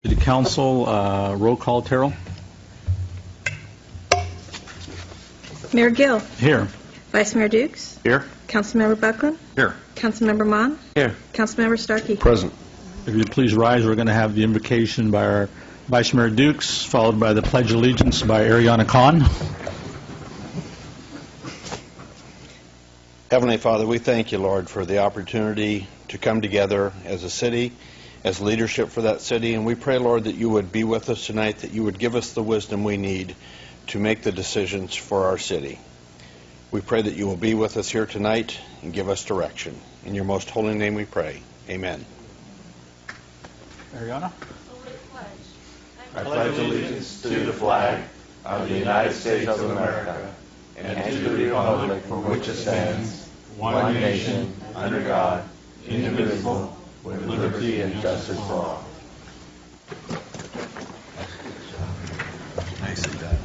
City Council, roll call, Terrell. Mayor Gill. Here. Vice Mayor Dukes. Here. Councilmember Buckland. Here. Councilmember Mon. Here. Councilmember Starkey. Present. If you'd please rise, we're going to have the invocation by our Vice Mayor Dukes, followed by the Pledge of Allegiance by Ariana Khan. Heavenly Father, we thank you, Lord, for the opportunity to come together as a city, as leadership for that city, and we pray, Lord, that you would be with us tonight, that you would give us the wisdom we need to make the decisions for our city. We pray that you will be with us here tonight and give us direction. In your most holy name we pray. Amen. Ariana? I pledge allegiance to the flag of the United States of America and to the republic for which it stands, one nation, under God, indivisible, with liberty and justice for all. Nicely done.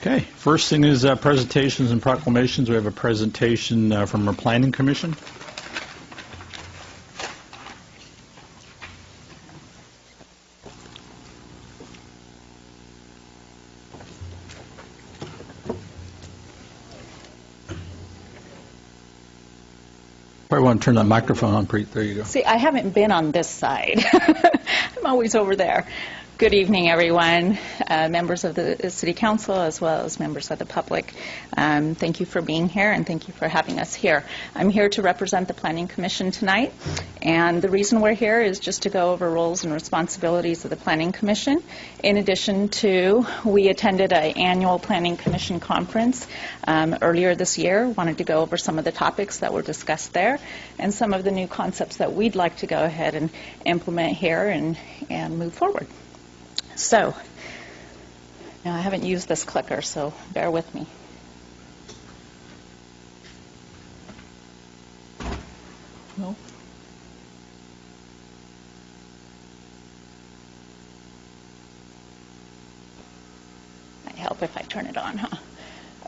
Okay. First thing is presentations and proclamations. We have a presentation from our Planning Commission. Probably want to turn that microphone on, Preet. There you go. See, I haven't been on this side. I'm always over there. Good evening, everyone, members of the City Council as well as members of the public. Thank you for being here and thank you for having us here. I'm here to represent the Planning Commission tonight, and the reason we're here is just to go over roles and responsibilities of the Planning Commission. In addition to, we attended an annual Planning Commission conference earlier this year, wanted to go over some of the topics that were discussed there and some of the new concepts that we'd like to go ahead and implement here and move forward. So, now I haven't used this clicker, so bear with me. No. Might help if I turn it on, huh?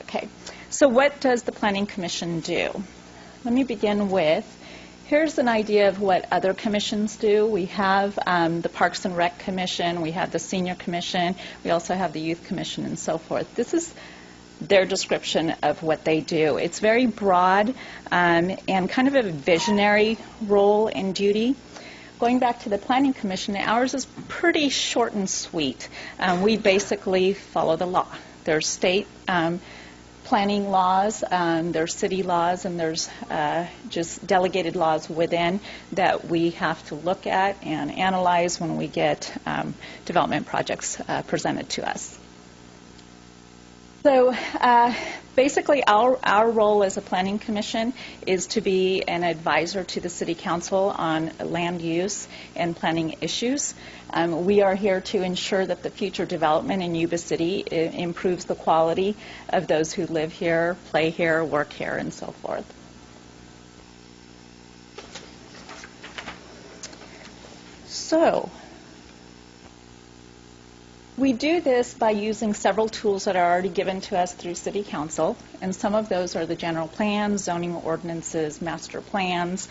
Okay. So what does the Planning Commission do? Let me begin with, here's an idea of what other commissions do. We have the Parks and Rec Commission, we have the Senior Commission, we also have the Youth Commission and so forth. This is their description of what they do. It's very broad and kind of a visionary role and duty. Going back to the Planning Commission, ours is pretty short and sweet. We basically follow the law. There's state planning laws, there's city laws, and there's just delegated laws within that we have to look at and analyze when we get development projects presented to us. So basically our role as a planning commission is to be an advisor to the City Council on land use and planning issues. We are here to ensure that the future development in Yuba City improves the quality of those who live here, play here, work here, and so forth. So, we do this by using several tools that are already given to us through City Council, and some of those are the general plans, zoning ordinances, master plans,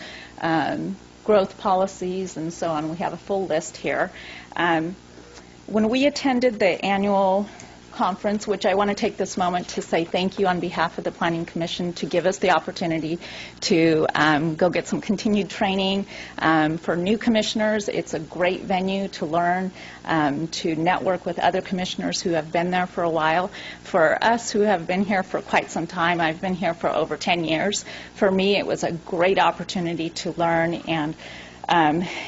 growth policies, and so on. We have a full list here. When we attended the annual conference, which I want to take this moment to say thank you on behalf of the Planning Commission to give us the opportunity to go get some continued training for new commissioners. It's a great venue to learn, to network with other commissioners who have been there for a while. For us who have been here for quite some time, I've been here for over 10 years. For me, it was a great opportunity to learn and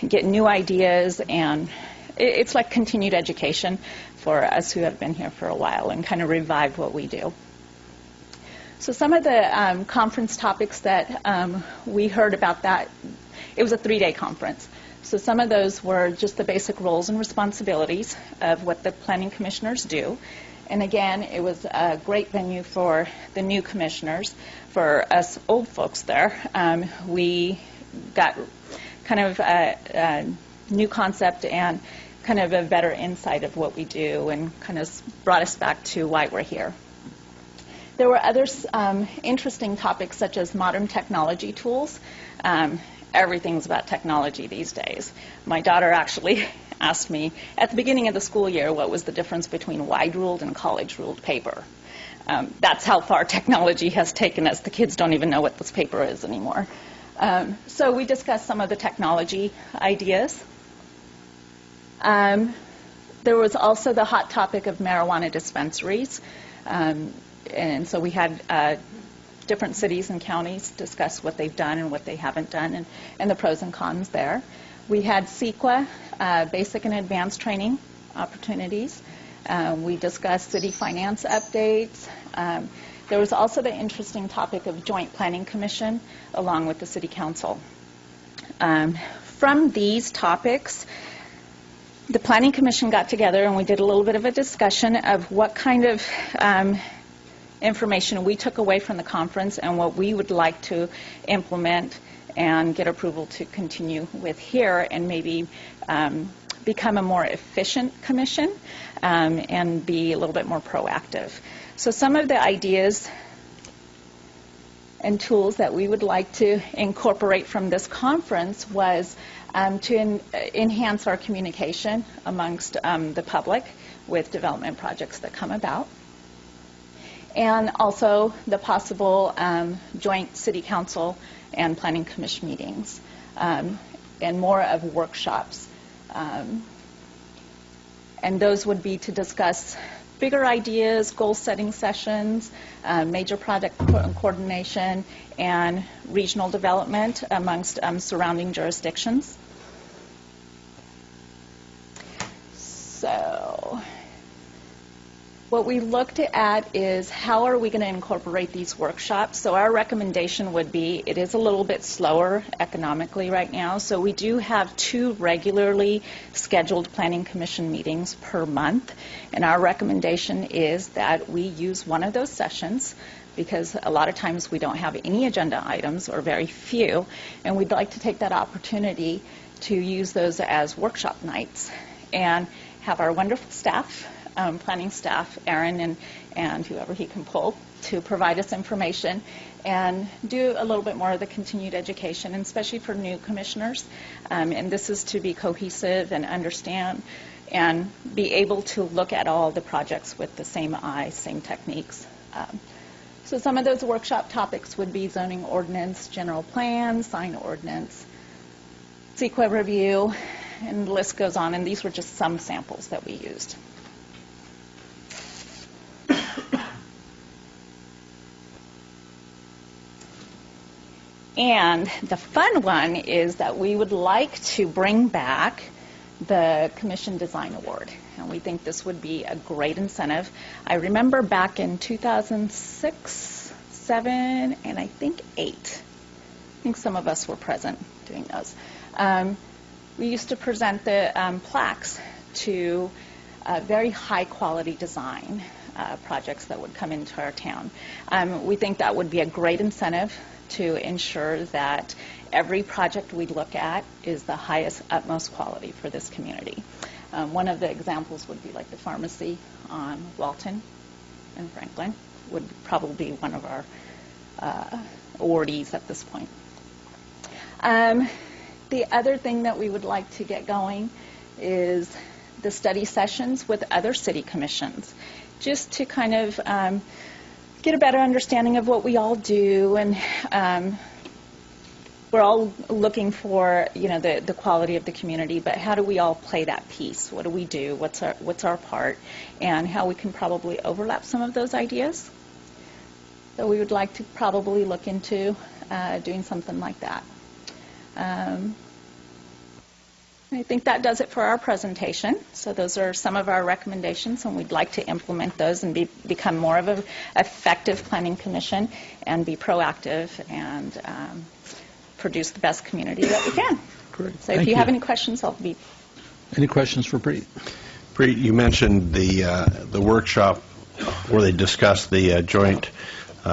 get new ideas, and it's like continued education for us who have been here for a while and kind of revive what we do. So some of the conference topics that we heard about that, it was a 3-day conference. So some of those were just the basic roles and responsibilities of what the planning commissioners do. And again, it was a great venue for the new commissioners. For us old folks there, we got kind of a new concept and kind of a better insight of what we do and kind of brought us back to why we're here. There were other interesting topics such as modern technology tools. everything's about technology these days. My daughter actually asked me at the beginning of the school year what was the difference between wide-ruled and college-ruled paper. That's how far technology has taken us. The kids don't even know what this paper is anymore. So we discussed some of the technology ideas. There was also the hot topic of marijuana dispensaries. And so we had different cities and counties discuss what they've done and what they haven't done and the pros and cons there. We had CEQA, basic and advanced training opportunities. We discussed city finance updates. There was also the interesting topic of joint planning commission along with the city council. From these topics, the planning commission got together and we did a little bit of a discussion of what kind of information we took away from the conference and what we would like to implement and get approval to continue with here and maybe become a more efficient commission and be a little bit more proactive. So some of the ideas and tools that we would like to incorporate from this conference was to enhance our communication amongst the public with development projects that come about, and also the possible joint city council and planning commission meetings, and more of workshops. And those would be to discuss bigger ideas, goal-setting sessions, major project coordination, and regional development amongst surrounding jurisdictions. So what we looked at is how are we going to incorporate these workshops. So our recommendation would be it is a little bit slower economically right now. So we do have 2 regularly scheduled planning commission meetings per month. And our recommendation is that we use one of those sessions because a lot of times we don't have any agenda items or very few. And we'd like to take that opportunity to use those as workshop nights and have our wonderful staff, planning staff, Aaron and whoever he can pull, to provide us information and do a little bit more of the continued education, and especially for new commissioners. And this is to be cohesive and understand and be able to look at all the projects with the same eye, same techniques. So some of those workshop topics would be zoning ordinance, general plan, sign ordinance, CEQA review, and the list goes on. And these were just some samples that we used. And the fun one is that we would like to bring back the Commission Design Award. And we think this would be a great incentive. I remember back in 2006, 7, and I think 8. I think some of us were present doing those. We used to present the plaques to very high-quality design projects that would come into our town. We think that would be a great incentive to ensure that every project we look at is the highest, utmost quality for this community. One of the examples would be like the pharmacy on Walton and Franklin would probably be one of our awardees at this point. The other thing that we would like to get going is the study sessions with other city commissions, just to kind of get a better understanding of what we all do, and we're all looking for, you know, the quality of the community, but how do we all play that piece? What do we do? What's our part? And how we can probably overlap some of those ideas. So we would like to probably look into doing something like that. I think that does it for our presentation. So those are some of our recommendations, and we'd like to implement those and become more of an effective planning commission and be proactive and produce the best community that we can. Great. So if you have any questions, I'll be... Any questions for Preet? Preet, you mentioned the workshop where they discussed the joint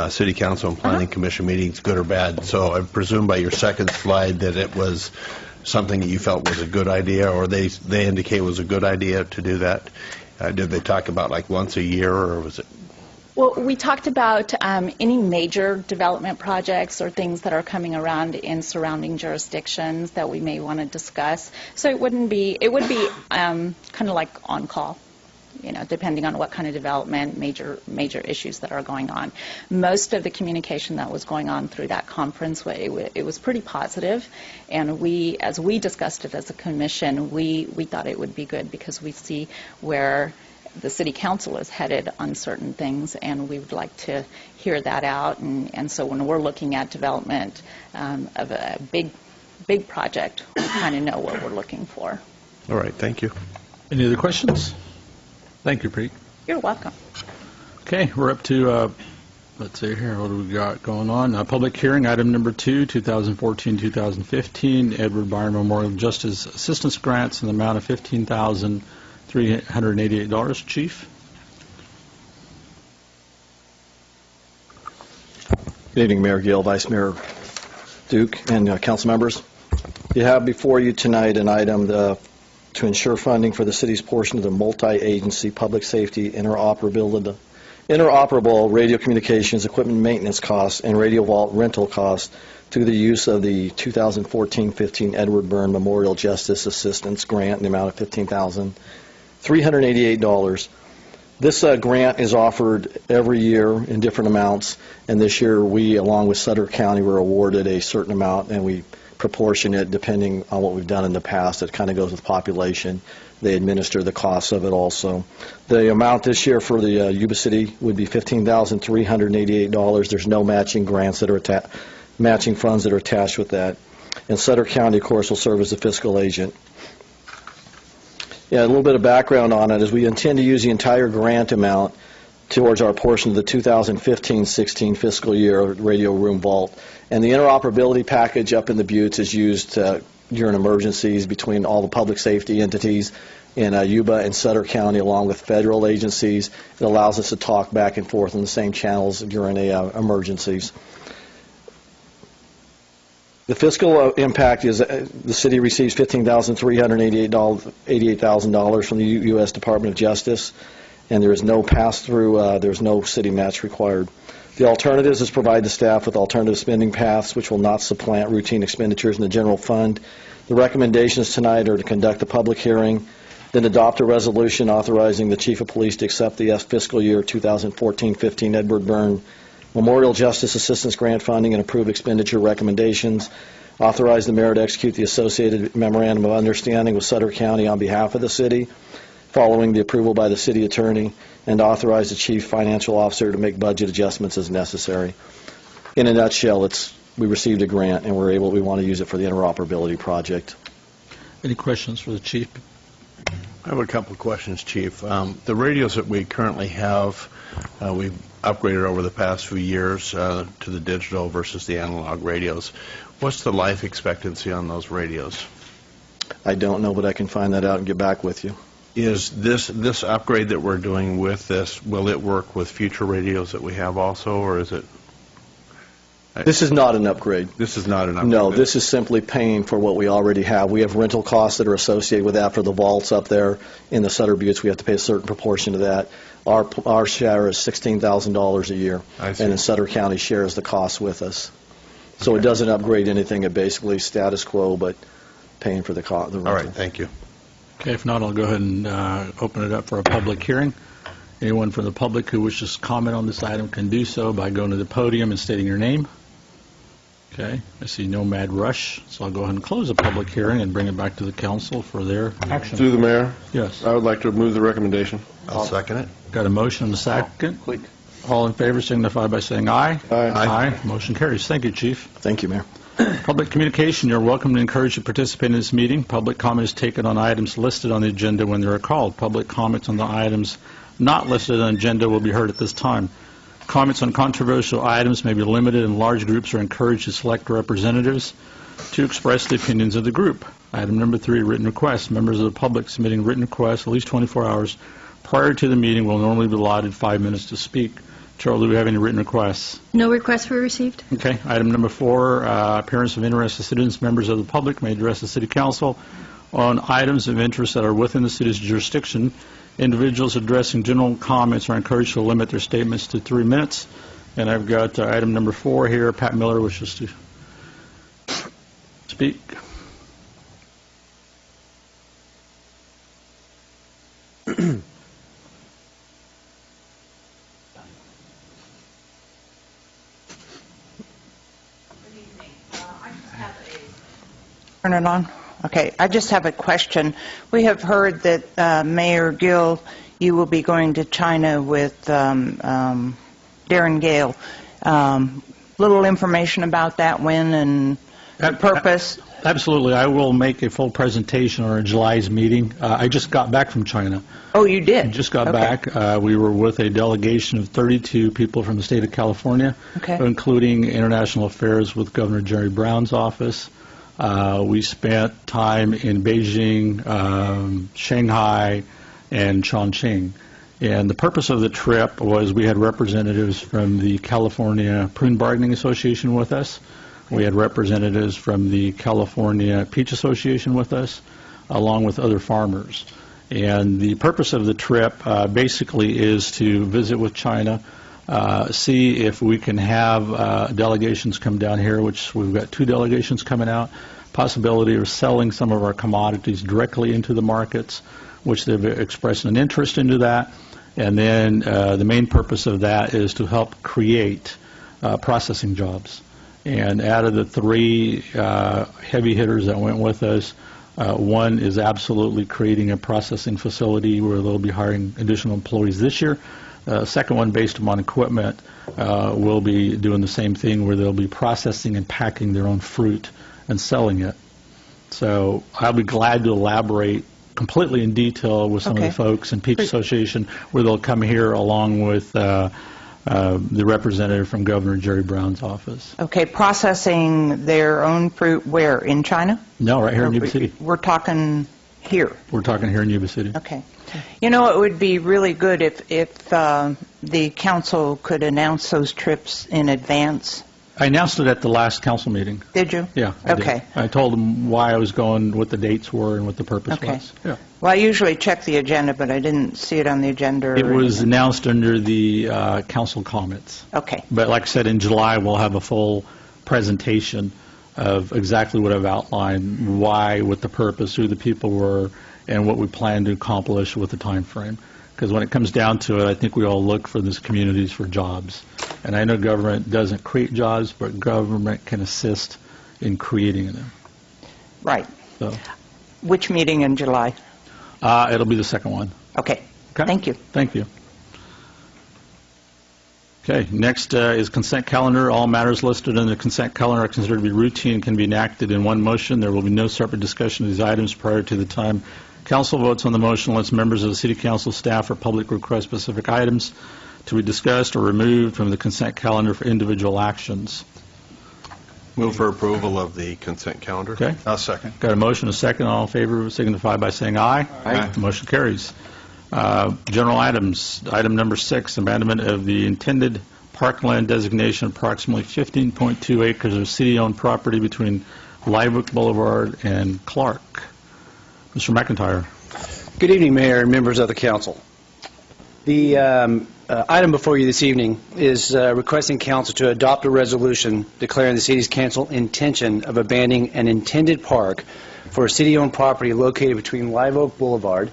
City Council and Planning Commission meetings, good or bad. So I presume by your second slide that it was something that you felt was a good idea, or they indicate was a good idea to do that. Did they talk about like once a year, or was it Well, we talked about any major development projects or things that are coming around in surrounding jurisdictions that we may want to discuss. So it would be kind of like on call, depending on what kind of development, major issues that are going on. Most of the communication that was going on through that conference, it was pretty positive, and as we discussed it as a commission, we thought it would be good because we see where the City Council is headed on certain things, and we would like to hear that out. And so when we're looking at development of a big project, we kind of know what we're looking for. All right, thank you. Any other questions? Thank you, Preet. You're welcome. Okay, we're up to, let's see here, what do we got going on? Public hearing, item number 2, 2014-2015, Edward Byrne Memorial Justice Assistance Grants in the amount of $15,388. Chief? Good evening, Mayor Gill, Vice Mayor Duke, and council members. You have before you tonight an item to ensure funding for the city's portion of the multi-agency public safety interoperable radio communications equipment maintenance costs and radio vault rental costs through the use of the 2014-15 Edward Byrne Memorial Justice Assistance Grant in the amount of $15,388. This grant is offered every year in different amounts, and this year we, along with Sutter County, were awarded a certain amount, and we proportion it depending on what we've done in the past. It kind of goes with population. They administer the costs of it also. The amount this year for the Yuba City would be $15,388. There's no matching grants that are matching funds that are attached with that. And Sutter County, of course, will serve as the fiscal agent. Yeah, a little bit of background on it is we intend to use the entire grant amount towards our portion of the 2015-16 fiscal year radio room vault. And the interoperability package up in the Buttes is used during emergencies between all the public safety entities in Yuba and Sutter County, along with federal agencies. It allows us to talk back and forth on the same channels during emergencies. The fiscal impact is the city receives $15,388 from the U.S. Department of Justice, and there is no pass-through, there's no city match required. The alternatives is provide the staff with alternative spending paths which will not supplant routine expenditures in the general fund. The recommendations tonight are to conduct a public hearing, then adopt a resolution authorizing the Chief of Police to accept the fiscal year 2014-15 Edward Byrne Memorial Justice Assistance Grant funding and approve expenditure recommendations, authorize the mayor to execute the associated memorandum of understanding with Sutter County on behalf of the city, following the approval by the city attorney, and authorize the chief financial officer to make budget adjustments as necessary. In a nutshell, we received a grant and we want to use it for the interoperability project. Any questions for the chief? I have a couple of questions, Chief. The radios that we currently have, we've upgraded over the past few years to the digital versus the analog radios. What's the life expectancy on those radios? I don't know, but I can find that out and get back with you. Is this upgrade that we're doing with this, will it work with future radios that we have also, or is it? This is not an upgrade. This is not an upgrade. No, this is simply paying for what we already have. We have rental costs that are associated with that for the vaults up there in the Sutter Buttes. We have to pay a certain proportion of that. Our share is $16,000 a year, and then Sutter County shares the cost with us. So okay. It doesn't upgrade anything. It basically status quo, but paying for the rental. All right, thank you. Okay, if not, I'll go ahead and open it up for a public hearing. Anyone from the public who wishes to comment on this item can do so by going to the podium and stating your name. Okay, I see no mad rush, so I'll go ahead and close the public hearing and bring it back to the council for their action. Through the mayor? Yes. I would like to move the recommendation. I'll second it. Got a motion and a second. All in favor signify by saying aye. Aye. Aye. Motion carries. Thank you, Chief. Thank you, Mayor. Public communication, you're welcome to encourage to participate in this meeting. Public comment is taken on items listed on the agenda when they are called. Public comments on the items not listed on the agenda will be heard at this time. Comments on controversial items may be limited, and large groups are encouraged to select representatives to express the opinions of the group. Item number 3, written requests. Members of the public submitting written requests at least 24 hours prior to the meeting will normally be allotted 5 minutes to speak. Charles, do we have any written requests? No requests were received. Okay. Item number 4, appearance of interested citizens. Members of the public may address the City Council on items of interest that are within the city's jurisdiction. Individuals addressing general comments are encouraged to limit their statements to 3 minutes. And I've got item number 4 here. Pat Miller wishes to speak. Turn it on? Okay. I just have a question. We have heard that Mayor Gill, you will be going to China with Darren Gale. Little information about that, when and the purpose? Absolutely. I will make a full presentation on our July's meeting. I just got back from China. Oh, you did? Just got Okay. back. We were with a delegation of 32 people from the state of California, Okay. including international affairs with Governor Jerry Brown's office. We spent time in Beijing, Shanghai, and Chongqing. And the purpose of the trip was we had representatives from the California Prune Bargaining Association with us. We had representatives from the California Peach Association with us, along with other farmers. And the purpose of the trip basically is to visit with China, see if we can have delegations come down here, which we've got 2 delegations coming out, possibility of selling some of our commodities directly into the markets, which they've expressed an interest into that. And then the main purpose of that is to help create processing jobs. And out of the 3 heavy hitters that went with us, one is absolutely creating a processing facility where they'll be hiring additional employees this year. Second one, based upon equipment, will be doing the same thing where they'll be processing and packing their own fruit and selling it. So I'll be glad to elaborate completely in detail with some of Okay. the folks in Peach Association, where they'll come here along with the representative from Governor Jerry Brown's office. Okay. Processing their own fruit where? In China? No, right here in Yuba City. We're talking here. We're talking here in Yuba City. Okay. You know, it would be really good if the council could announce those trips in advance. I announced it at the last council meeting. Did you? Yeah, I did. Okay. I told them why I was going, what the dates were, and what the purpose Okay. was. Yeah. Well, I usually check the agenda, but I didn't see it on the agenda. or It was anything. announced under the council comments. Okay. But like I said, in July, we'll have a full presentation of exactly what I've outlined, why, what the purpose, who the people were, and what we plan to accomplish with the time frame. Because when it comes down to it, I think we all look for these communities for jobs. And I know government doesn't create jobs, but government can assist in creating them. Right. So Which meeting in July? it'll be the second one. Okay. Okay? Thank you. Thank you. Okay, next is consent calendar. All matters listed in the consent calendar are considered to be routine and can be enacted in one motion. There will be no separate discussion of these items prior to the time council votes on the motion unless members of the City Council staff or public request specific items to be discussed or removed from the consent calendar for individual actions. Move for approval of the consent calendar. Okay? I'll second. Got a motion, a second. All in favor signify by saying aye. Aye. The motion carries. General items. Item number 6, abandonment of the intended parkland designation, approximately 15.2 acres of city-owned property between Live Oak Boulevard and Clark. Mr. McIntyre. Good evening, Mayor and members of the council. The item before you this evening is requesting council to adopt a resolution declaring the city's council intention of abandoning an intended park for a city-owned property located between Live Oak Boulevard,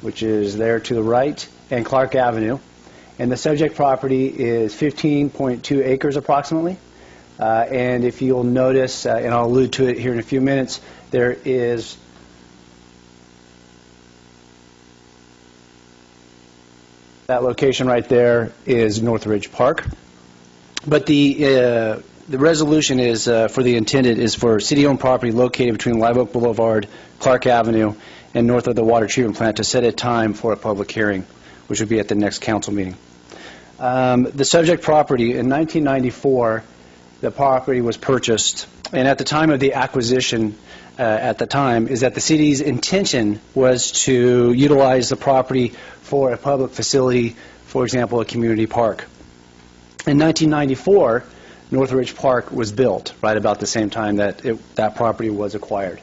which is there to the right, and Clark Avenue. And the subject property is 15.2 acres approximately. And if you'll notice, and I'll allude to it here in a few minutes, there is that location right there is Northridge Park. But the resolution is for the intended is for city-owned property located between Live Oak Boulevard, Clark Avenue, and north of the water treatment plant to set a time for a public hearing, which would be at the next council meeting. The subject property, in 1994, the property was purchased, and at the time of the acquisition, at the time, is that the city's intention was to utilize the property for a public facility, for example, a community park. In 1994, Northridge Park was built, right about the same time that that property was acquired.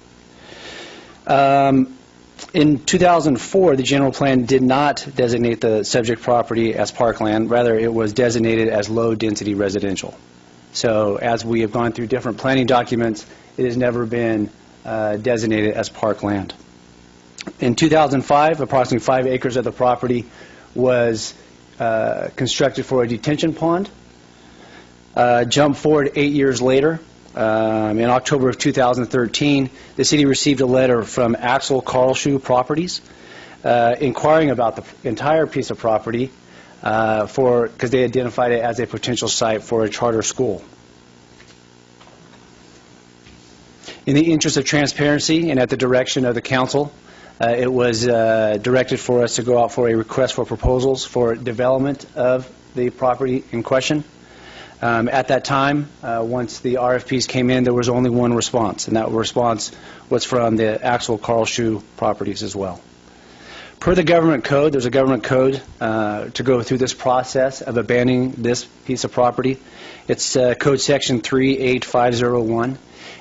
In 2004, the general plan did not designate the subject property as parkland. Rather, it was designated as low-density residential. So as we have gone through different planning documents, it has never been designated as parkland. In 2005, approximately 5 acres of the property was constructed for a detention pond. Jump forward 8 years later, in October of 2013, the city received a letter from Axel Karlschuh Properties inquiring about the entire piece of property because they identified it as a potential site for a charter school. In the interest of transparency and at the direction of the council, it was directed for us to go out for a request for proposals for development of the property in question. At that time, once the RFPs came in, there was only one response, and that response was from the Axel Karlschuh Properties as well. Per the government code, there's a government code to go through this process of abandoning this piece of property. It's code section 38501.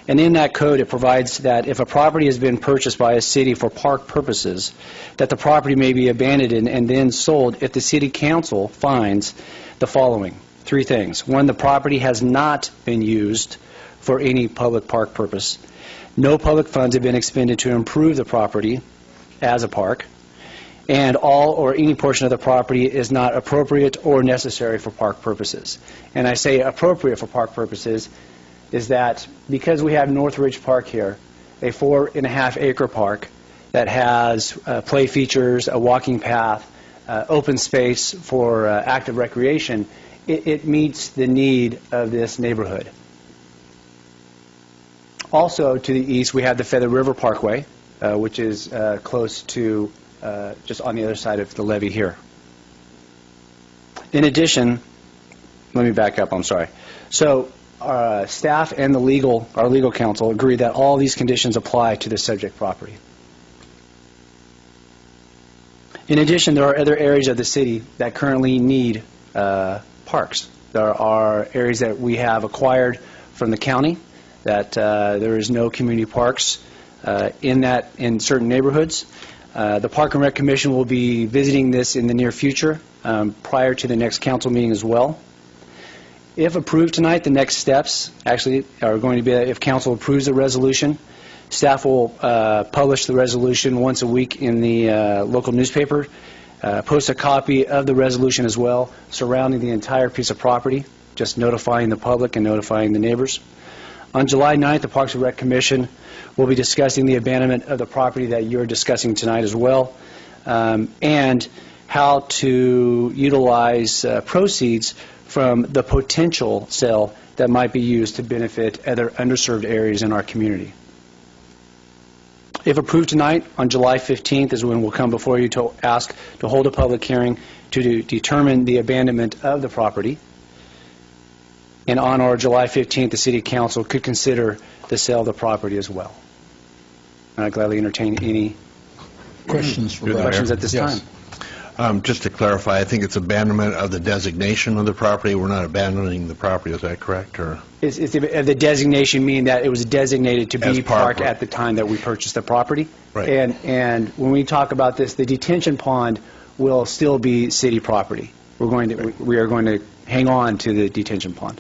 And in that code, it provides that if a property has been purchased by a city for park purposes, that the property may be abandoned and then sold if the city council finds the following. 3 things. 1, the property has not been used for any public park purpose. No public funds have been expended to improve the property as a park. And all or any portion of the property is not appropriate or necessary for park purposes. And I say appropriate for park purposes is that because we have North Ridge Park here, a 4.5-acre park that has play features, a walking path, open space for active recreation, it meets the need of this neighborhood. Also to the east, we have the Feather River Parkway, which is close to just on the other side of the levee here. In addition, let me back up, I'm sorry. So staff and our legal counsel agree that all these conditions apply to the subject property. In addition, there are other areas of the city that currently need parks. There are areas that we have acquired from the county that there is no community parks in certain neighborhoods. The Park and Rec Commission will be visiting this in the near future prior to the next council meeting as well. If approved tonight, the next steps actually are going to be that if council approves the resolution, staff will publish the resolution once a week in the local newspaper, post a copy of the resolution as well surrounding the entire piece of property, just notifying the public and notifying the neighbors. On July 9th, the Parks and Rec Commission will be discussing the abandonment of the property that you're discussing tonight as well, and how to utilize proceeds from the potential sale that might be used to benefit other underserved areas in our community. If approved tonight, on July 15th is when we'll come before you to ask to hold a public hearing to determine the abandonment of the property. And on our July 15th, the City Council could consider the sale of the property as well. And I'd gladly entertain any Questions questions at this time. Just to clarify, I think it's abandonment of the designation of the property. We're not abandoning the property. Is that correct? Or Is the designation meaning that it was designated to As be park, park right. at the time that we purchased the property? Right. And when we talk about this, the detention pond will still be city property. We are going to hang on to the detention pond.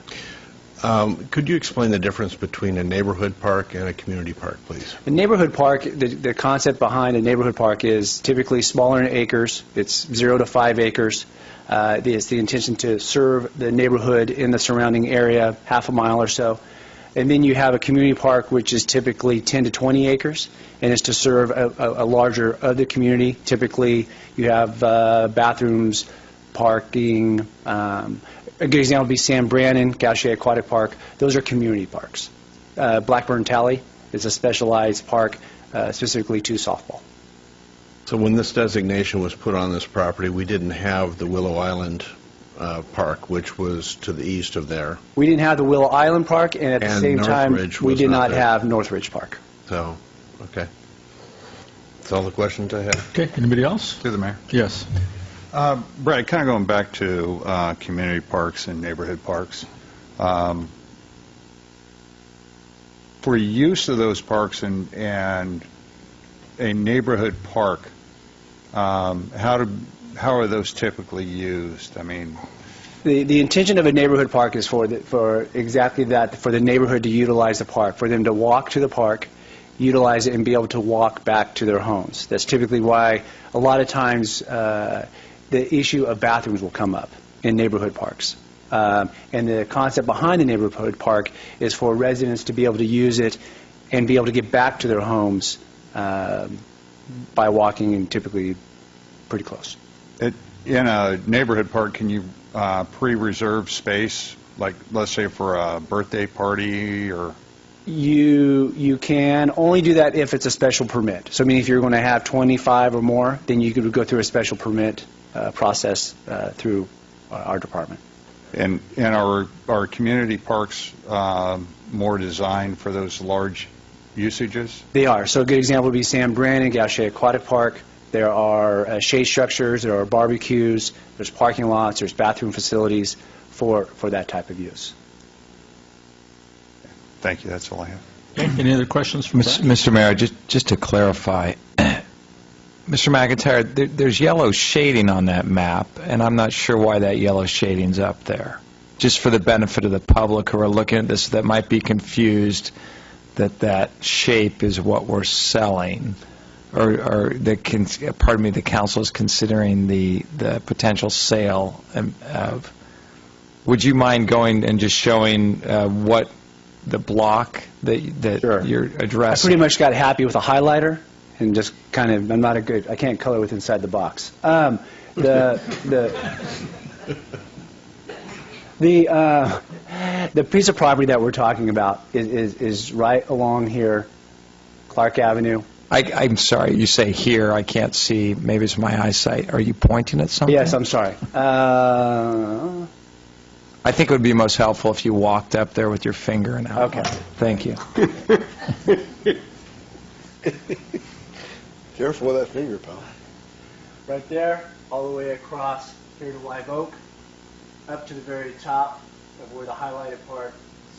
could you explain the difference between a neighborhood park and a community park, please? A neighborhood park, the concept behind a neighborhood park is typically smaller in acres. It's 0 to 5 acres. It's the intention to serve the neighborhood in the surrounding area, half a mile or so. And then you have a community park, which is typically 10 to 20 acres, and is to serve a larger of the community. Typically, you have bathrooms, parking. A good example would be San Brannon, Gaucher Aquatic Park. Those are community parks. Blackburn Tally is a specialized park specifically to softball. So when this designation was put on this property, we didn't have the Willow Island Park, which was to the east of there. We didn't have the Willow Island Park, and at the same time, we did not have Northridge Park. So, okay. That's all the questions I have. Okay, anybody else? Through the mayor. Yes. Brad, kind of going back to community parks and neighborhood parks. For use of those parks and a neighborhood park, how are those typically used? I mean, The intention of a neighborhood park is for exactly that, for the neighborhood to utilize the park, for them to walk to the park, utilize it, and be able to walk back to their homes. That's typically why a lot of times the issue of bathrooms will come up in neighborhood parks. And the concept behind the neighborhood park is for residents to be able to use it and be able to get back to their homes by walking, and typically pretty close. in a neighborhood park, can you pre-reserve space, like, let's say for a birthday party or? You can only do that if it's a special permit. So, I mean, if you're going to have 25 or more, then you could go through a special permit process through our department. And are community parks more designed for those large usages? They are. So a good example would be San Brandon, Gaucher Aquatic Park. There are shade structures, there are barbecues, there's parking lots, there's bathroom facilities for that type of use. Thank you. That's all I have. Okay. Any other questions from Brad? Mr. Mayor, just to clarify, Mr. McIntyre, there's yellow shading on that map, and I'm not sure why that yellow shading's up there. Just for the benefit of the public who are looking at this that might be confused that shape is what we're selling, or the council is considering the potential sale of. Would you mind going and just showing what the block that Sure. you're addressing? I pretty much got happy with a highlighter and just kind of, I can't color with inside the box. The piece of property that we're talking about is right along here, Clark Avenue. I'm sorry, you say here, I can't see, maybe it's my eyesight. Are you pointing at something? Yes, I'm sorry. I think it would be most helpful if you walked up there with your finger and out. Okay. Thank you. Careful with that finger, pal. Right there, all the way across here to Live Oak, up to the very top of where the highlighted part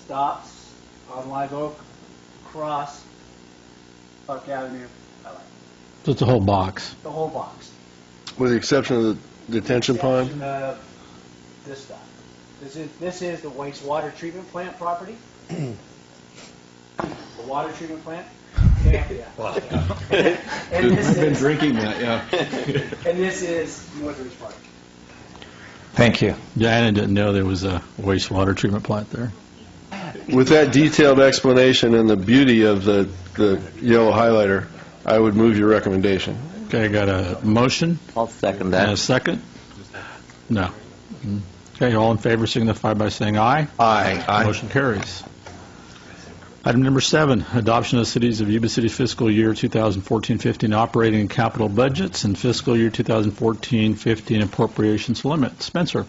stops on Live Oak, across Park Avenue, highlight. So it's a whole box. The whole box. With the exception of the detention pond? Exception of this stuff. This is the wastewater treatment plant property. The water treatment plant. Yeah. Wow. And this I've been is, drinking that, yeah. and this is Northridge Park. Thank you. Diana didn't know there was a wastewater treatment plant there. With that detailed explanation and the beauty of the yellow highlighter, I would move your recommendation. Okay, I got a motion I'll second and a that. second? No. Okay, all in favor signify by saying aye. Aye. Motion carries. Item number 7, adoption of the Cities of Yuba City fiscal year 2014-15 operating and capital budgets and fiscal year 2014-15 appropriations limit. Spencer.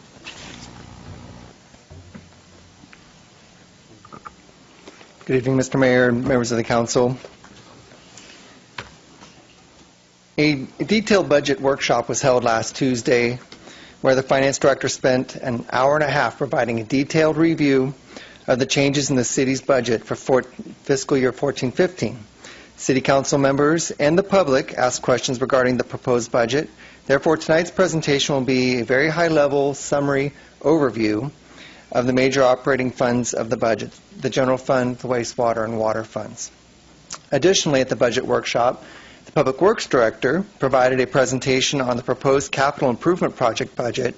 Good evening, Mr. Mayor and members of the council. A detailed budget workshop was held last Tuesday where the finance director spent an hour and a half providing a detailed review of the changes in the city's budget for fiscal year 14-15. City council members and the public asked questions regarding the proposed budget. Therefore, tonight's presentation will be a very high-level summary overview of the major operating funds of the budget, the general fund, the wastewater, and water funds. Additionally, at the budget workshop, the Public Works Director provided a presentation on the proposed capital improvement project budget,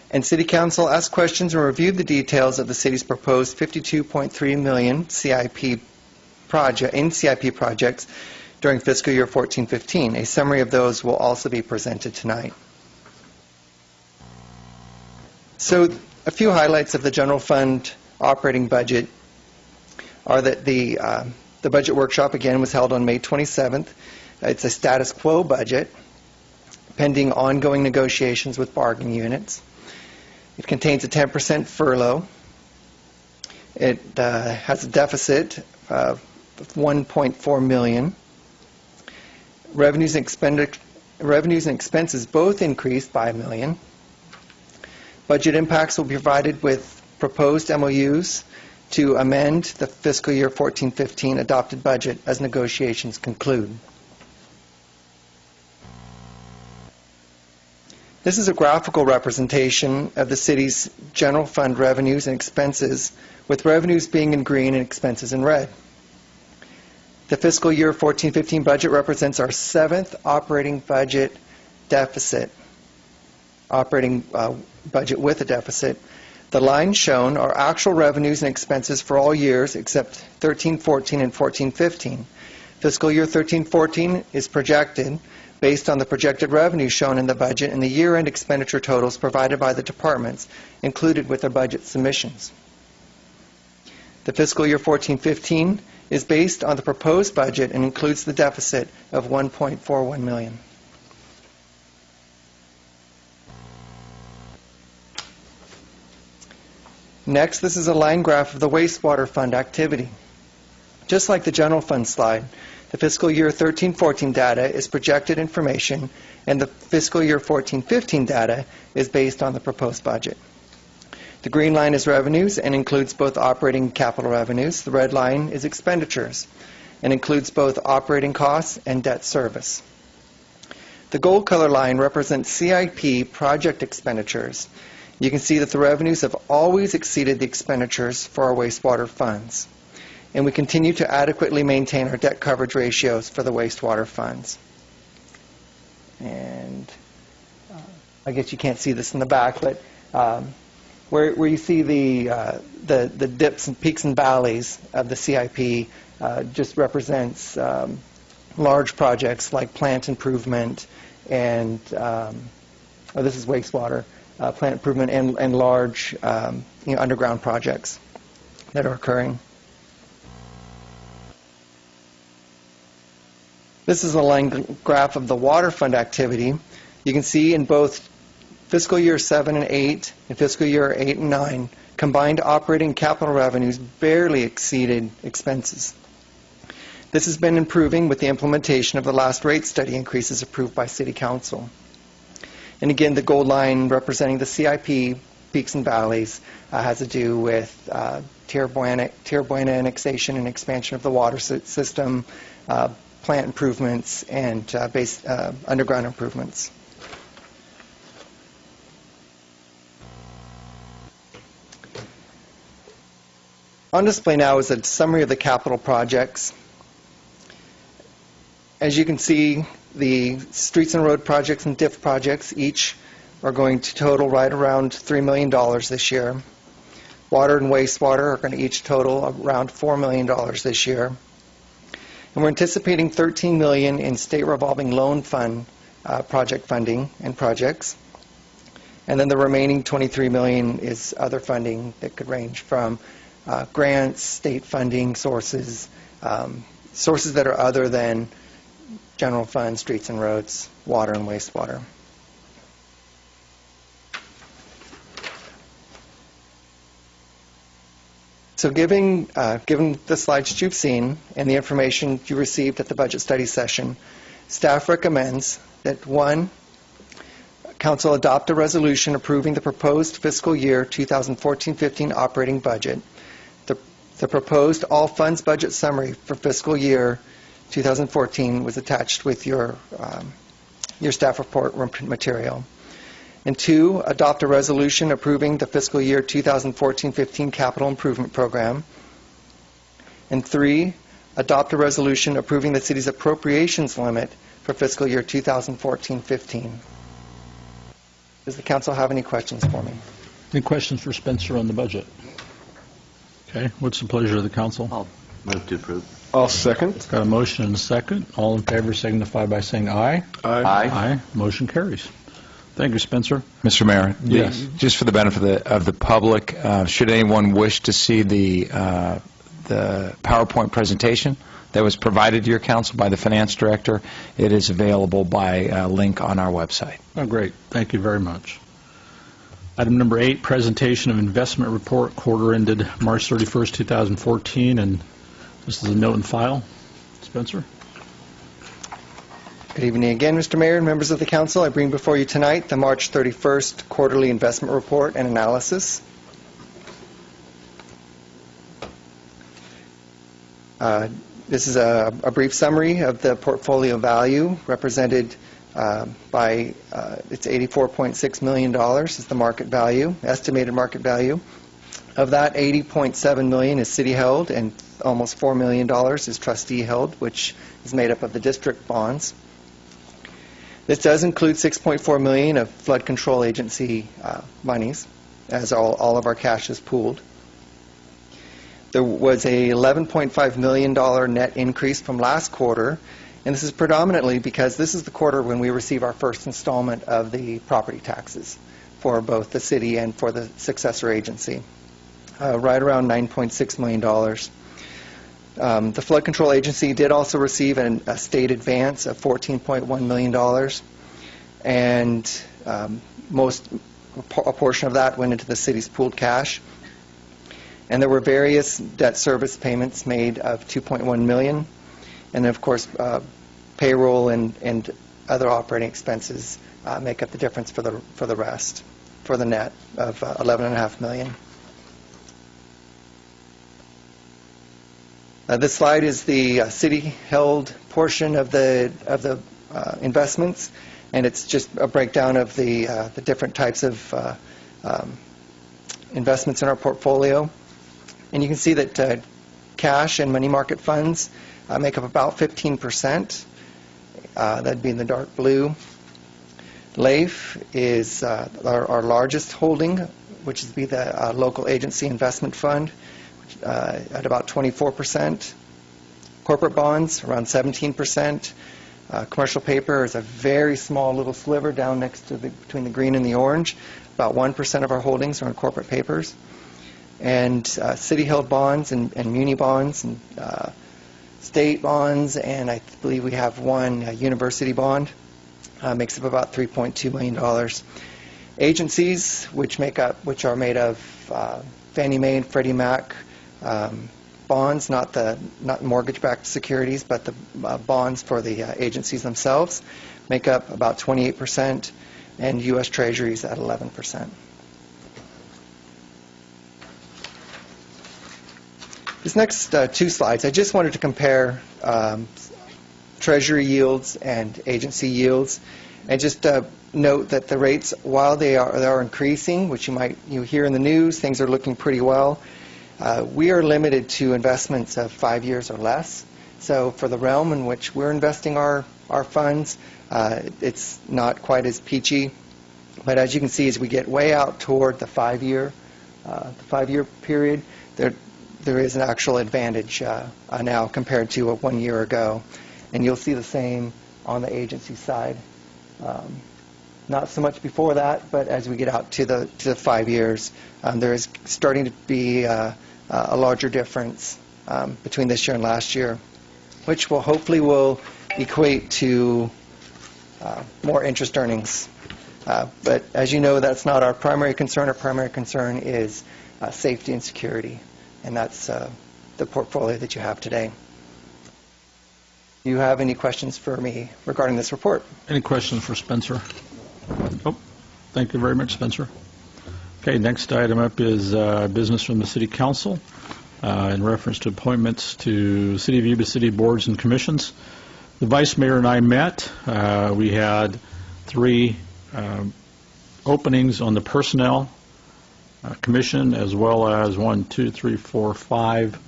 and City Council asked questions and reviewed the details of the city's proposed $52.3 million CIP projects during fiscal year 14-15. A summary of those will also be presented tonight. So, a few highlights of the general fund operating budget are that the budget workshop, again, was held on May 27th. It's a status quo budget, pending ongoing negotiations with bargaining units. It contains a 10% furlough. It has a deficit of $1.4 million. Revenues and expenses both increased by $1 million. Budget impacts will be provided with proposed MOUs to amend the fiscal year 14-15 adopted budget as negotiations conclude. This is a graphical representation of the city's general fund revenues and expenses, with revenues being in green and expenses in red. The fiscal year 14-15 budget represents our 7th operating budget deficit, operating budget with a deficit. The lines shown are actual revenues and expenses for all years except 13-14 and 14-15. Fiscal year 13-14 is projected based on the projected revenue shown in the budget and the year-end expenditure totals provided by the departments included with their budget submissions. The fiscal year 14-15 is based on the proposed budget and includes the deficit of $1.41 million. Next, this is a line graph of the wastewater fund activity. Just like the general fund slide, the fiscal year 13-14 data is projected information, and the fiscal year 14-15 data is based on the proposed budget. The green line is revenues and includes both operating and capital revenues. The red line is expenditures and includes both operating costs and debt service. The gold color line represents CIP project expenditures. You can see that the revenues have always exceeded the expenditures for our wastewater funds, and we continue to adequately maintain our debt coverage ratios for the wastewater funds. And I guess you can't see this in the back, but where you see the dips and peaks and valleys of the CIP just represents large projects like plant improvement and, this is wastewater, plant improvement and large underground projects that are occurring. This is a line graph of the water fund activity. You can see in both fiscal year 7 and 8 and fiscal year 8 and 9, combined operating capital revenues barely exceeded expenses. This has been improving with the implementation of the last rate study increases approved by City Council. And again, the gold line representing the CIP peaks and valleys has to do with Tierra Buena annexation and expansion of the water system, plant improvements, and underground improvements. On display now is a summary of the capital projects. As you can see, the streets and road projects and DIF projects each are going to total right around $3 million this year. Water and wastewater are going to each total around $4 million this year. And we're anticipating $13 million in state revolving loan fund project funding and projects. And then the remaining $23 million is other funding that could range from grants, state funding sources, sources that are other than general fund, streets and roads, water and wastewater. So given the slides you've seen and the information you received at the budget study session, staff recommends that 1, Council adopt a resolution approving the proposed fiscal year 2014-15 operating budget. The proposed all funds budget summary for fiscal year 2014 was attached with your staff report material. And 2, adopt a resolution approving the fiscal year 2014-15 capital improvement program. And 3, adopt a resolution approving the city's appropriations limit for fiscal year 2014-15. Does the council have any questions for me? Any questions for Spencer on the budget? Okay, what's the pleasure of the council? I'll move to approve. I'll second. Got a motion and a second. All in favor signify by saying aye. Aye. Aye. Motion carries. Thank you, Spencer. Mr. Mayor, Yes. just for the benefit of the public, should anyone wish to see the PowerPoint presentation that was provided to your council by the finance director, it is available by link on our website. Oh, great. Thank you very much. Item number 8, presentation of investment report, quarter ended March 31st, 2014, and this is a note and file. Spencer? Good evening again, Mr. Mayor and members of the council. I bring before you tonight the March 31st quarterly investment report and analysis. This is a brief summary of the portfolio value represented It's $84.6 million is the market value, estimated market value. Of that, $80.7 million is city held, and almost $4 million is trustee held, which is made up of the district bonds. This does include $6.4 million of flood control agency monies, as all of our cash is pooled. There was a $11.5 million net increase from last quarter, and this is predominantly because this is the quarter when we receive our first installment of the property taxes for both the city and for the successor agency, right around $9.6 million. The Flood Control Agency did also receive a state advance of $14.1 million, and a portion of that went into the city's pooled cash. And there were various debt service payments made of $2.1 million, and then, of course, payroll and other operating expenses make up the difference for the rest, for the net of $11.5 million. This slide is the city-held portion of the investments, and it's just a breakdown of the different types of investments in our portfolio. And you can see that cash and money market funds make up about 15%. That'd be in the dark blue. LAIF is our largest holding, which would be the local agency investment fund, at about 24%. Corporate bonds, around 17%. Commercial paper is a very small little sliver down next to between the green and the orange. About 1% of our holdings are in corporate papers. And city-held bonds and muni bonds and state bonds, and I believe we have one university bond, makes up about $3.2 million. Agencies, which are made of Fannie Mae and Freddie Mac bonds, not mortgage-backed securities, but the bonds for the agencies themselves, make up about 28%, and U.S. Treasuries at 11%. These next two slides, I just wanted to compare Treasury yields and agency yields, and just note that the rates, while they are increasing, which you hear in the news, things are looking pretty well. We are limited to investments of 5 years or less. So for the realm in which we're investing our funds, it's not quite as peachy. But as you can see, as we get way out toward the 5-year period, there is an actual advantage now compared to 1 year ago. And you'll see the same on the agency side. Not so much before that, but as we get out to the 5 years, there is starting to be a larger difference between this year and last year, which will equate to more interest earnings. But as you know, that's not our primary concern. Our primary concern is safety and security, and that's the portfolio that you have today. Do you have any questions for me regarding this report? Any questions for Spencer? Oh, thank you very much, Spencer. Okay, next item up is business from the City Council in reference to appointments to City of Yuba City boards and commissions. The Vice Mayor and I met. We had 3 openings on the Personnel Commission, as well as 5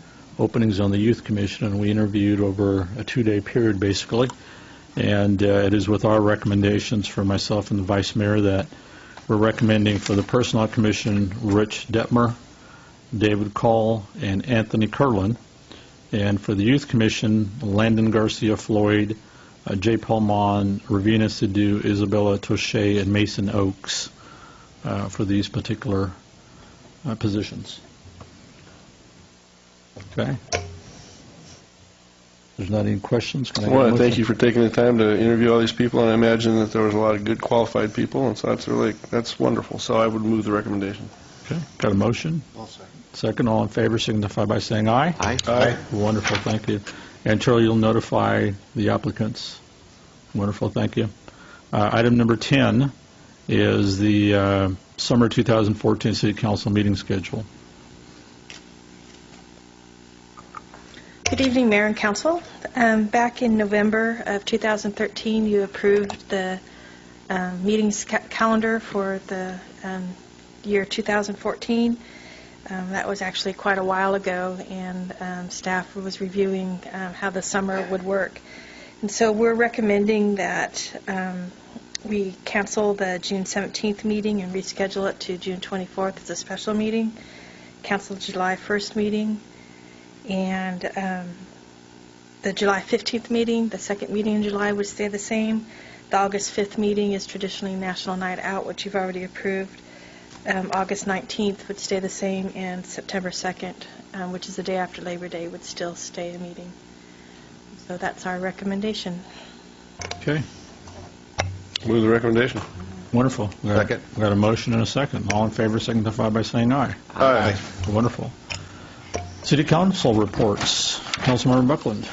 openings on the Youth Commission, and we interviewed over a 2-day period, basically. And it is with our recommendations for myself and the Vice Mayor that we're recommending for the Personnel Commission Rich Detmer, David Call, and Anthony Curlin. And for the Youth Commission, Landon Garcia Floyd, J. Palmon, Ravina Sidhu, Isabella Toshe, and Mason Oaks for these particular positions. Okay. There's not any questions? I want to thank you for taking the time to interview all these people, and I imagine that there was a lot of good qualified people, and so that's wonderful. So I would move the recommendation. Okay. Got a motion? I'll second. Second. All in favor signify by saying aye. Aye. Aye. Wonderful. Thank you. And Charlie, you'll notify the applicants. Wonderful. Thank you. Item number 10 is the summer 2014 City Council meeting schedule. Good Good evening, Mayor and Council. Back in November of 2013, you approved the meetings calendar for the year 2014. That was actually quite a while ago, and staff was reviewing how the summer would work. And so we're recommending that we cancel the June 17th meeting and reschedule it to June 24th as a special meeting, cancel the July 1st meeting, and the July 15th meeting, the second meeting in July, would stay the same. The August 5th meeting is traditionally National Night Out, which you've already approved. August 19th would stay the same, and September 2nd, which is the day after Labor Day, would still stay a meeting. So that's our recommendation. Okay. Move the recommendation. Wonderful. Second. We got a motion and a second. All in favor signify by saying aye. Aye. Wonderful. City Council reports. Councilmember Buckland.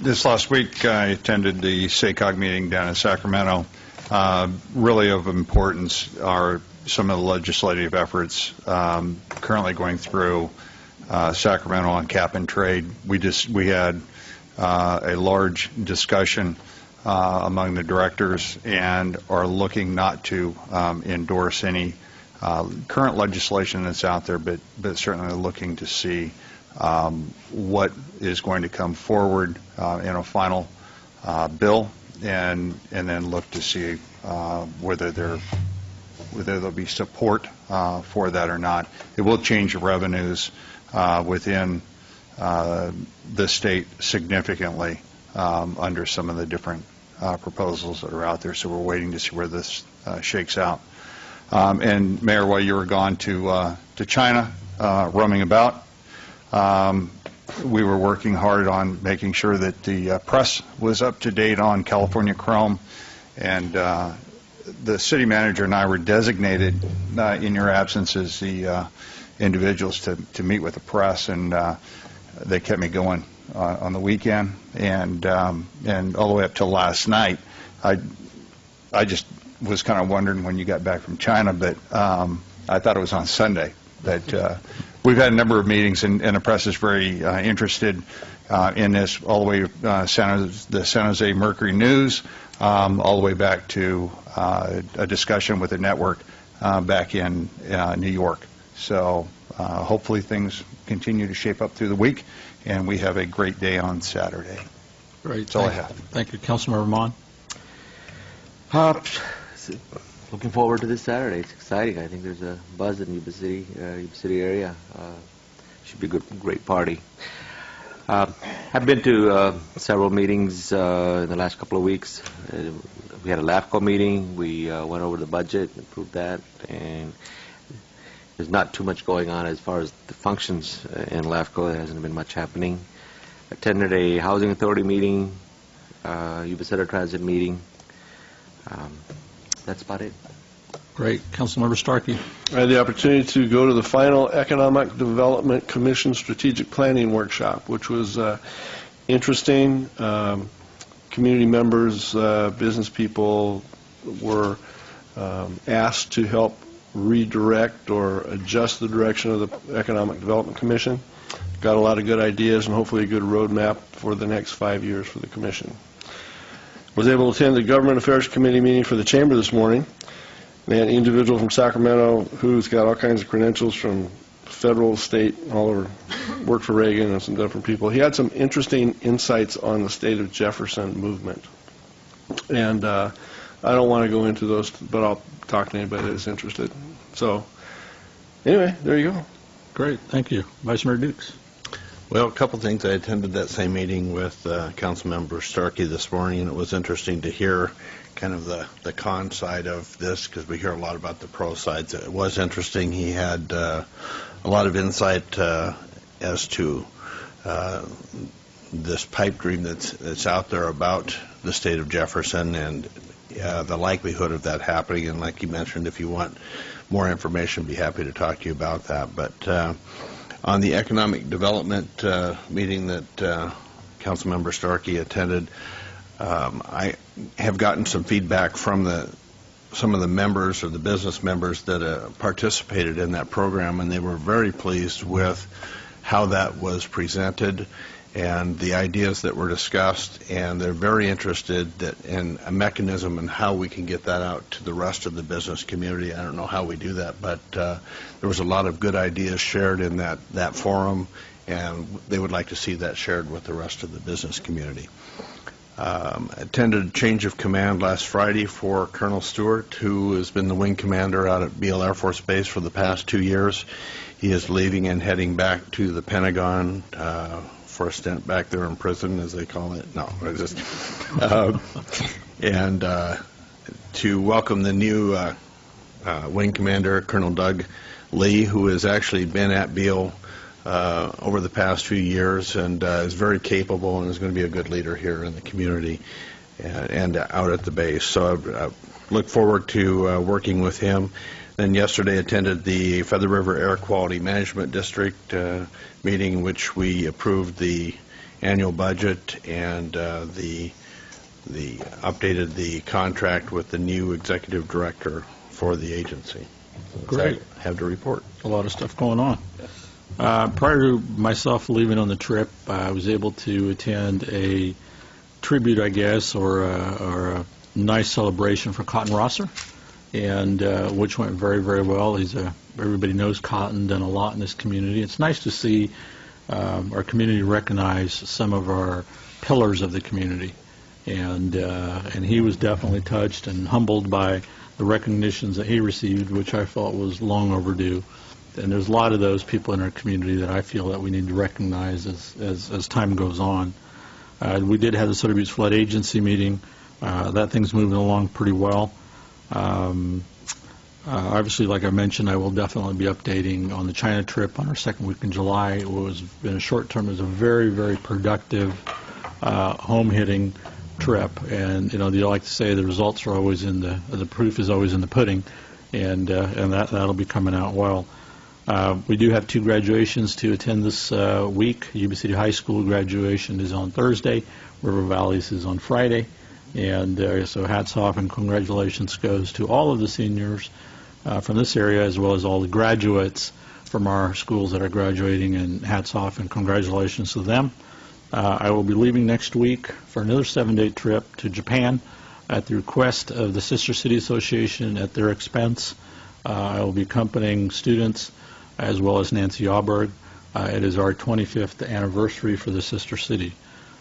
This last week, I attended the SACOG meeting down in Sacramento. Really of importance are some of the legislative efforts currently going through Sacramento on cap and trade. We had a large discussion among the directors and are looking not to endorse any current legislation that's out there, but certainly looking to see what is going to come forward in a final bill, and then look to see whether there'll be support for that or not. It will change the revenues within the state significantly under some of the different proposals that are out there. So we're waiting to see where this shakes out. And Mayor, while you were gone to China, roaming about, we were working hard on making sure that the press was up to date on California Chrome, and the city manager and I were designated in your absence as the individuals to meet with the press, and they kept me going on the weekend and all the way up till last night. I just was kind of wondering when you got back from China, but I thought it was on Sunday. But we've had a number of meetings, and the press is very interested in this, all the way the San Jose Mercury News, all the way back to a discussion with the network back in New York. So hopefully things continue to shape up through the week, and we have a great day on Saturday. Great. That's all I have. Thank you. Councilmember Mon. Looking forward to this Saturday. It's exciting. I think there's a buzz in Yuba City area. Should be a great party. I've been to several meetings in the last couple of weeks. We had a LAFCO meeting. We went over the budget, approved that, and there's not too much going on as far as the functions in LAFCO. There hasn't been much happening. Attended a Housing Authority meeting, Yuba Center Transit meeting. That's about it. Great. Councilmember Starkey. I had the opportunity to go to the final Economic Development Commission Strategic Planning Workshop, which was interesting. Community members, business people were asked to help redirect or adjust the direction of the Economic Development Commission. Got a lot of good ideas and hopefully a good roadmap for the next 5 years for the Commission. Was able to attend the Government Affairs Committee meeting for the Chamber this morning. They had an individual from Sacramento who's got all kinds of credentials from federal, state, all over, worked for Reagan and some different people. He had some interesting insights on the state of Jefferson movement. And I don't want to go into those, but I'll talk to anybody that's interested. So anyway, there you go. Great. Thank you. Vice Mayor Dukes. Well, a couple things. I attended that same meeting with Councilmember Starkey this morning, and it was interesting to hear kind of the con side of this, because we hear a lot about the pro sides. It was interesting. He had a lot of insight as to this pipe dream that's out there about the state of Jefferson and the likelihood of that happening. And like you mentioned, if you want more information, I'd be happy to talk to you about that. But on the economic development meeting that Councilmember Starkey attended, I have gotten some feedback from some of the members or the business members that participated in that program, and they were very pleased with how that was presented and the ideas that were discussed, and they're very interested in a mechanism and how we can get that out to the rest of the business community. I don't know how we do that, but there was a lot of good ideas shared in that forum, and they would like to see that shared with the rest of the business community. Attended a change of command last Friday for Colonel Stewart, who has been the wing commander out at Beale Air Force Base for the past 2 years. He is leaving and heading back to the Pentagon for a stint back there in prison, as they call it. No, just and to welcome the new wing commander, Colonel Doug Lee, who has actually been at Beale over the past few years and is very capable and is going to be a good leader here in the community and out at the base. So I look forward to working with him. Then yesterday attended the Feather River Air Quality Management District meeting, in which we approved the annual budget and the updated the contract with the new executive director for the agency. Great. I have to report. A lot of stuff going on. Prior to myself leaving on the trip, I was able to attend a tribute, I guess, or a nice celebration for Cotton Rosser, and which went very, very well. Everybody knows Cotton, done a lot in this community. It's nice to see our community recognize some of our pillars of the community, and he was definitely touched and humbled by the recognitions that he received, which I felt was long overdue. And there's a lot of those people in our community that I feel that we need to recognize as time goes on. We did have the Soda Beach Flood Agency meeting. That thing's moving along pretty well. Obviously, like I mentioned, I will definitely be updating on the China trip on our second week in July. It was been a short term. It was a very, very productive, home-hitting trip. And you know, they like to say the results are always in the proof is always in the pudding, and that'll be coming out well. We do have 2 graduations to attend this week. Yuba City High School graduation is on Thursday. River Valley's is on Friday. And so hats off and congratulations goes to all of the seniors from this area, as well as all the graduates from our schools that are graduating, and hats off and congratulations to them. I will be leaving next week for another 7-day trip to Japan at the request of the Sister City Association at their expense. I will be accompanying students as well as Nancy Auberg. It is our 25th anniversary for the Sister City.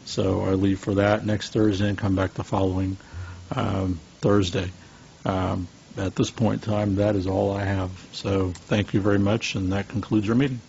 So I leave for that next Thursday and come back the following Thursday. At this point in time, that is all I have. So thank you very much, and that concludes our meeting.